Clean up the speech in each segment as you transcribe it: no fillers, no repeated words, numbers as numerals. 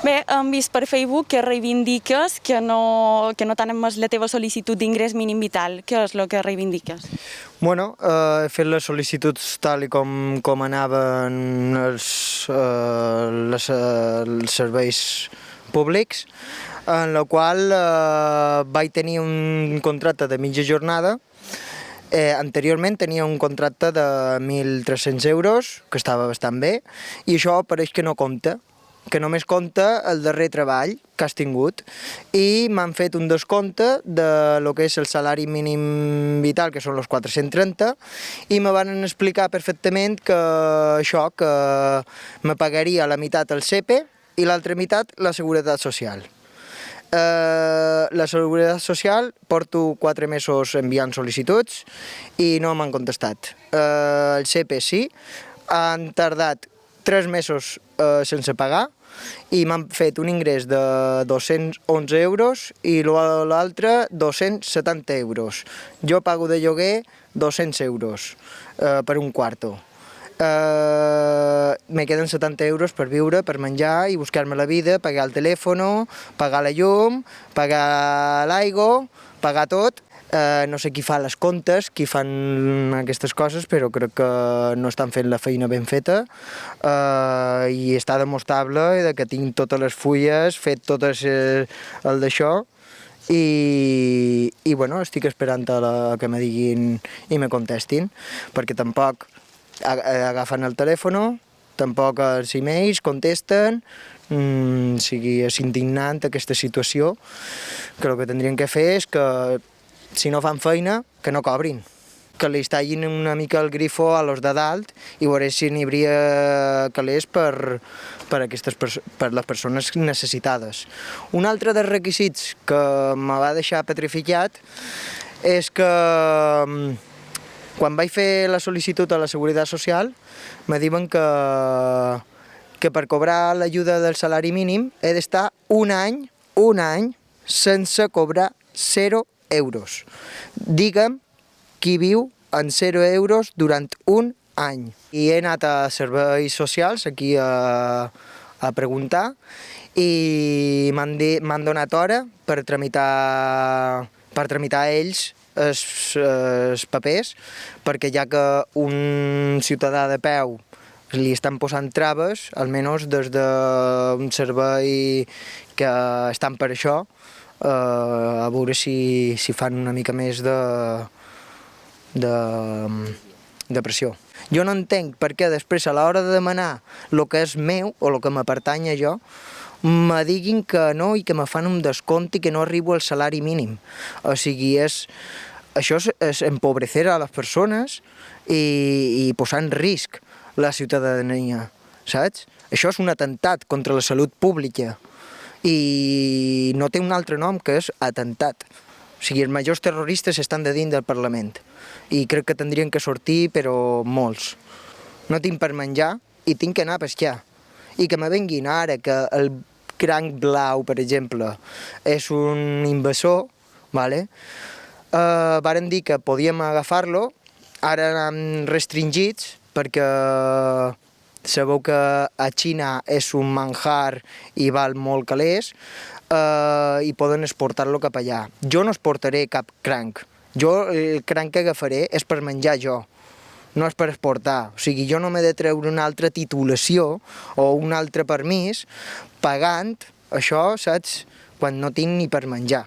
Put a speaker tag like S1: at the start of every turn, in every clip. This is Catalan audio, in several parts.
S1: Bé, hem vist per Facebook que reivindiques que no t'han admès la teva sol·licitud d'ingrés mínim vital. Què és el que reivindiques?
S2: Bueno, he fet les sol·licituds tal i com anaven els serveis públics, en la qual vaig tenir un contracte de mitja jornada. Anteriorment tenia un contracte de 1.300 euros, que estava bastant bé, i això pareix que no compta, que només compta el darrer treball que has tingut, i m'han fet un descompte de lo que és el salari mínim vital, que són els 430, i me van explicar perfectament que això, que me pagaria la meitat el SEPE i l'altra meitat la Seguretat Social. La Seguretat Social porto 4 mesos enviant sol·licituds i no m'han contestat. El SEPE sí, han tardat 3 mesos sense pagar i m'han fet un ingrés de 211 euros i l'altre 270 euros. Jo pago de lloguer 200 euros per un quarto. Me queden 70 euros per viure, per menjar i buscar-me la vida, pagar el telèfon, pagar la llum, pagar l'aigua, pagar tot. No sé qui fa les comptes, qui fan aquestes coses, però crec que no estan fent la feina ben feta i està demostrable que tinc totes les fulles, fet tot el d'això i bueno, estic esperant que me diguin i me contestin, perquè tampoc agafen el telèfon, tampoc els e-mails contesten, és indignant aquesta situació, que el que tindrien que fer és que si no fan feina, que no cobrin, que li tallin una mica el grifo a los de dalt i veure si n'hi hauria calés per les persones necessitades. Un altre dels requisits que me va deixar petrificat és que quan vaig fer la sol·licitud a la Seguretat Social me diuen que per cobrar l'ajuda del salari mínim he d'estar un any sense cobrar 0 euros. Digue'm qui viu en 0 euros durant un any. I he anat a serveis socials aquí a preguntar i m'han donat hora per tramitar ells els papers, perquè ja que un ciutadà de peu li estan posant traves, almenys des d'un servei que estan per això, a veure si fan una mica més de pressió. Jo no entenc per què després, a l'hora de demanar el que és meu o el que me pertany a jo, me diguin que no i que me fan un descompte i que no arribo al salari mínim. O sigui, això és empobrecer a les persones i posar en risc la ciutadania, saps? Això és un atemptat contra la salut pública i no té un altre nom que és atemptat. O sigui, els majors terroristes estan de dins del Parlament i crec que tindrien que sortir, però molts. No tinc per menjar i tinc que anar a pescar. I que me venguin ara que el cranc blau, per exemple, és un invasor, vale? Varen dir que podíem agafar-lo, ara han restringits perquè sabeu que a Xina és un manjar i val molt calés i poden exportar-lo cap allà. Jo no exportaré cap cranc. Jo el cranc que agafaré és per menjar jo, no és per exportar. O sigui, jo no m'he de treure una altra titulació o un altre permís pagant això, saps, quan no tinc ni per menjar.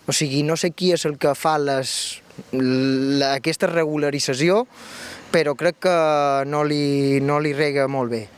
S2: O sigui, no sé qui és el que fa aquesta regularització, però crec que no li rega molt bé.